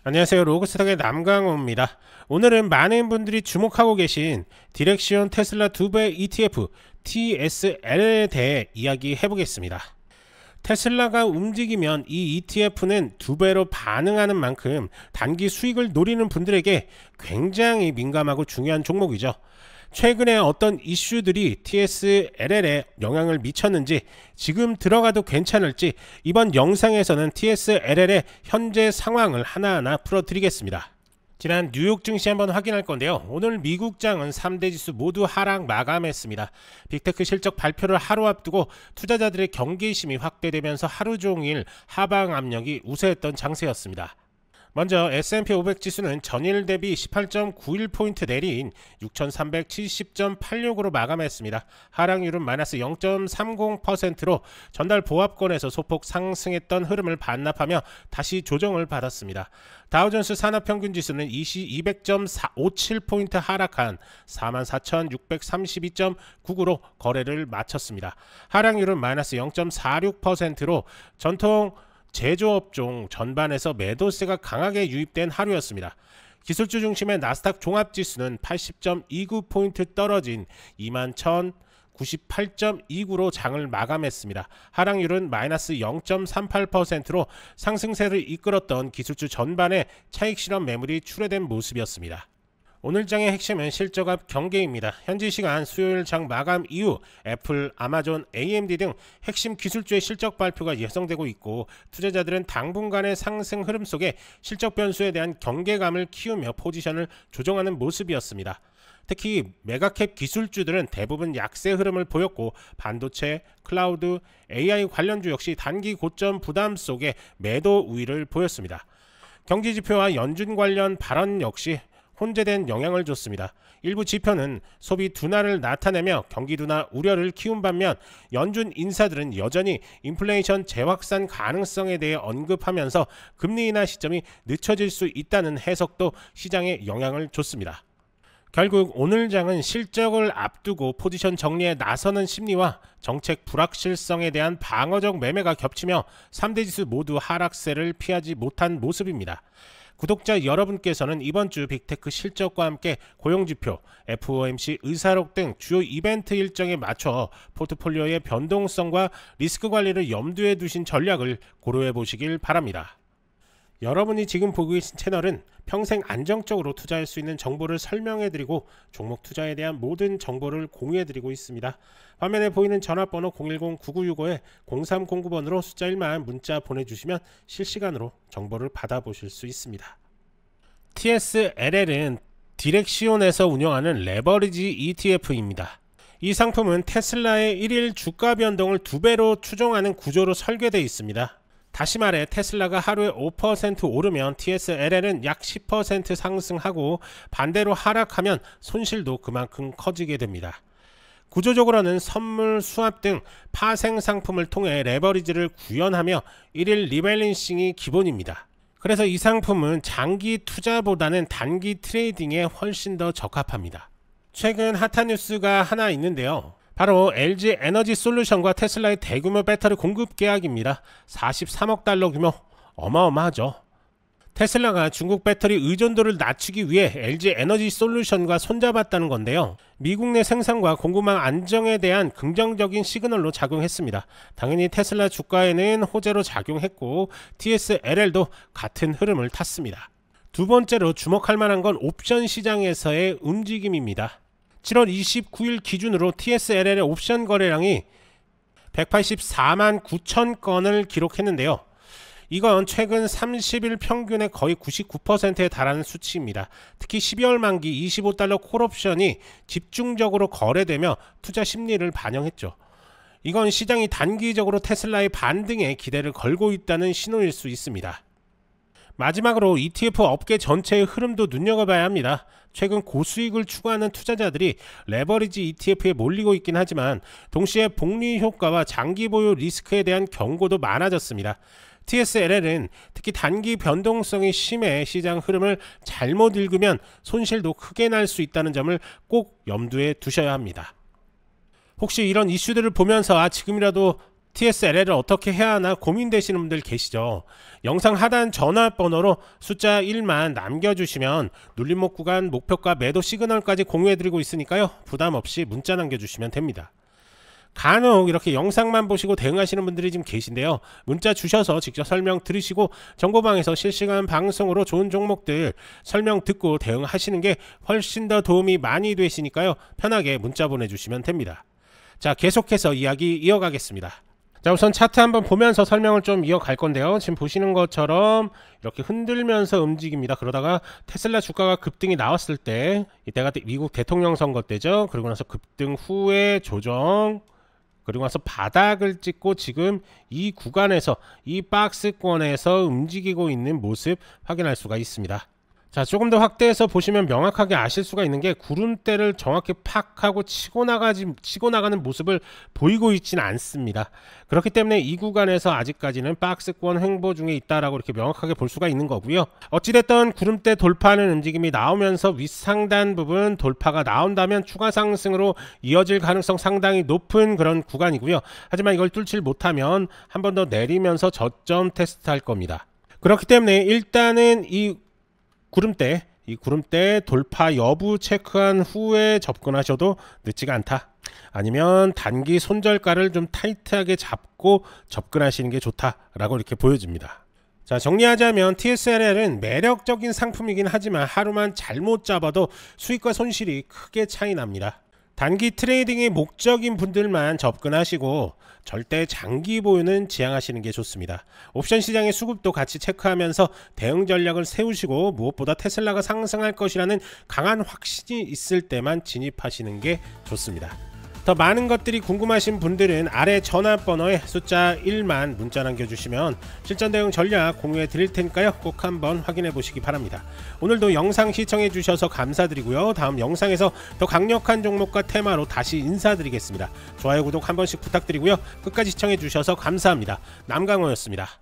안녕하세요. 로그스탁의 남강호입니다. 오늘은 많은 분들이 주목하고 계신 디렉시온 테슬라 2배 ETF TSL에 대해 이야기해 보겠습니다. 테슬라가 움직이면 이 ETF는 2배로 반응하는 만큼 단기 수익을 노리는 분들에게 굉장히 민감하고 중요한 종목이죠. 최근에 어떤 이슈들이 TSL에 영향을 미쳤는지, 지금 들어가도 괜찮을지 이번 영상에서는 TSL의 현재 상황을 하나하나 풀어드리겠습니다. 지난 뉴욕 증시 한번 확인할 건데요. 오늘 미국장은 3대 지수 모두 하락 마감했습니다. 빅테크 실적 발표를 하루 앞두고 투자자들의 경계심이 확대되면서 하루 종일 하방 압력이 우세했던 장세였습니다. 먼저 S&P 500 지수는 전일 대비 18.91포인트 내린 6370.86으로 마감했습니다. 하락률은 마이너스 0.30%로 전달 보합권에서 소폭 상승했던 흐름을 반납하며 다시 조정을 받았습니다. 다우존스 산업평균 지수는 200.57포인트 하락한 44,632.99로 거래를 마쳤습니다. 하락률은 마이너스 0.46%로 전통 제조업종 전반에서 매도세가 강하게 유입된 하루였습니다. 기술주 중심의 나스닥 종합지수는 80.29포인트 떨어진 21,098.29로 장을 마감했습니다. 하락률은 마이너스 0.38%로 상승세를 이끌었던 기술주 전반의 차익실현 매물이 출회된 모습이었습니다. 오늘 장의 핵심은 실적압 경계입니다. 현지 시간 수요일 장 마감 이후 애플, 아마존, AMD 등 핵심 기술주의 실적 발표가 예상되고 있고, 투자자들은 당분간의 상승 흐름 속에 실적 변수에 대한 경계감을 키우며 포지션을 조정하는 모습이었습니다. 특히 메가캡 기술주들은 대부분 약세 흐름을 보였고, 반도체, 클라우드, AI 관련주 역시 단기 고점 부담 속에 매도 우위를 보였습니다. 경기지표와 연준 관련 발언 역시 혼재된 영향을 줬습니다. 일부 지표는 소비 둔화를 나타내며 경기 둔화 우려를 키운 반면, 연준 인사들은 여전히 인플레이션 재확산 가능성에 대해 언급하면서 금리 인하 시점이 늦춰질 수 있다는 해석도 시장에 영향을 줬습니다. 결국 오늘 장은 실적을 앞두고 포지션 정리에 나서는 심리와 정책 불확실성에 대한 방어적 매매가 겹치며 3대 지수 모두 하락세를 피하지 못한 모습입니다. 구독자 여러분께서는 이번 주 빅테크 실적과 함께 고용지표, FOMC 의사록 등 주요 이벤트 일정에 맞춰 포트폴리오의 변동성과 리스크 관리를 염두에 두신 전략을 고려해 보시길 바랍니다. 여러분이 지금 보고 계신 채널은 평생 안정적으로 투자할 수 있는 정보를 설명해드리고 종목 투자에 대한 모든 정보를 공유해드리고 있습니다. 화면에 보이는 전화번호 010-9965-0309번으로 숫자 1만 문자 보내주시면 실시간으로 정보를 받아보실 수 있습니다. TSL은 디렉시온에서 운영하는 레버리지 ETF입니다. 이 상품은 테슬라의 1일 주가 변동을 2배로 추종하는 구조로 설계되어 있습니다. 다시 말해 테슬라가 하루에 5% 오르면 TSL은 약 10% 상승하고, 반대로 하락하면 손실도 그만큼 커지게 됩니다. 구조적으로는 선물, 수합 등 파생 상품을 통해 레버리지를 구현하며 1일 리밸런싱이 기본입니다. 그래서 이 상품은 장기 투자보다는 단기 트레이딩에 훨씬 더 적합합니다. 최근 핫한 뉴스가 하나 있는데요. 바로 LG 에너지 솔루션과 테슬라의 대규모 배터리 공급 계약입니다. 43억 달러 규모, 어마어마하죠. 테슬라가 중국 배터리 의존도를 낮추기 위해 LG 에너지 솔루션과 손잡았다는 건데요. 미국 내 생산과 공급망 안정에 대한 긍정적인 시그널로 작용했습니다. 당연히 테슬라 주가에는 호재로 작용했고, TSL도 같은 흐름을 탔습니다. 두 번째로 주목할 만한 건 옵션 시장에서의 움직임입니다. 7월 29일 기준으로 TSL의 옵션 거래량이 184만 9천 건을 기록했는데요. 이건 최근 30일 평균의 거의 99%에 달하는 수치입니다. 특히 12월 만기 25달러 콜옵션이 집중적으로 거래되며 투자 심리를 반영했죠. 이건 시장이 단기적으로 테슬라의 반등에 기대를 걸고 있다는 신호일 수 있습니다. 마지막으로 ETF 업계 전체의 흐름도 눈여겨봐야 합니다. 최근 고수익을 추구하는 투자자들이 레버리지 ETF에 몰리고 있긴 하지만, 동시에 복리 효과와 장기 보유 리스크에 대한 경고도 많아졌습니다. TSL은 특히 단기 변동성이 심해 시장 흐름을 잘못 읽으면 손실도 크게 날 수 있다는 점을 꼭 염두에 두셔야 합니다. 혹시 이런 이슈들을 보면서 지금이라도 TSLL을 어떻게 해야 하나 고민되시는 분들 계시죠. 영상 하단 전화번호로 숫자 1만 남겨주시면 눌림목 구간 목표가 매도 시그널까지 공유해드리고 있으니까요, 부담없이 문자 남겨주시면 됩니다. 간혹 이렇게 영상만 보시고 대응하시는 분들이 지금 계신데요, 문자 주셔서 직접 설명 들으시고 정보방에서 실시간 방송으로 좋은 종목들 설명 듣고 대응하시는 게 훨씬 더 도움이 많이 되시니까요, 편하게 문자 보내주시면 됩니다. 자, 계속해서 이야기 이어가겠습니다. 자, 우선 차트 한번 보면서 설명을 좀 이어갈 건데요, 지금 보시는 것처럼 이렇게 흔들면서 움직입니다. 그러다가 테슬라 주가가 급등이 나왔을 때, 이때가 미국 대통령 선거 때죠. 그리고 나서 급등 후에 조정, 그리고 나서 바닥을 찍고 지금 이 구간에서, 이 박스권에서 움직이고 있는 모습 확인할 수가 있습니다. 자, 조금 더 확대해서 보시면 명확하게 아실 수가 있는 게, 구름대를 정확히 팍 하고 치고 나가는 모습을 보이고 있지는 않습니다. 그렇기 때문에 이 구간에서 아직까지는 박스권 횡보 중에 있다라고 이렇게 명확하게 볼 수가 있는 거고요. 어찌됐든 구름대 돌파하는 움직임이 나오면서 윗상단 부분 돌파가 나온다면 추가 상승으로 이어질 가능성 상당히 높은 그런 구간이고요. 하지만 이걸 뚫지 못하면 한 번 더 내리면서 저점 테스트할 겁니다. 그렇기 때문에 일단은 이 구름대 돌파 여부 체크한 후에 접근하셔도 늦지가 않다. 아니면 단기 손절가를 좀 타이트하게 잡고 접근하시는 게 좋다라고 이렇게 보여집니다. 자, 정리하자면 TSLL은 매력적인 상품이긴 하지만 하루만 잘못 잡아도 수익과 손실이 크게 차이 납니다. 단기 트레이딩이 목적인 분들만 접근하시고 절대 장기 보유는 지양하시는 게 좋습니다. 옵션 시장의 수급도 같이 체크하면서 대응 전략을 세우시고, 무엇보다 테슬라가 상승할 것이라는 강한 확신이 있을 때만 진입하시는 게 좋습니다. 더 많은 것들이 궁금하신 분들은 아래 전화번호에 숫자 1만 문자 남겨주시면 실전 대응 전략 공유해 드릴 테니까요, 꼭 한번 확인해 보시기 바랍니다. 오늘도 영상 시청해 주셔서 감사드리고요, 다음 영상에서 더 강력한 종목과 테마로 다시 인사드리겠습니다. 좋아요, 구독 한 번씩 부탁드리고요, 끝까지 시청해 주셔서 감사합니다. 남강호였습니다.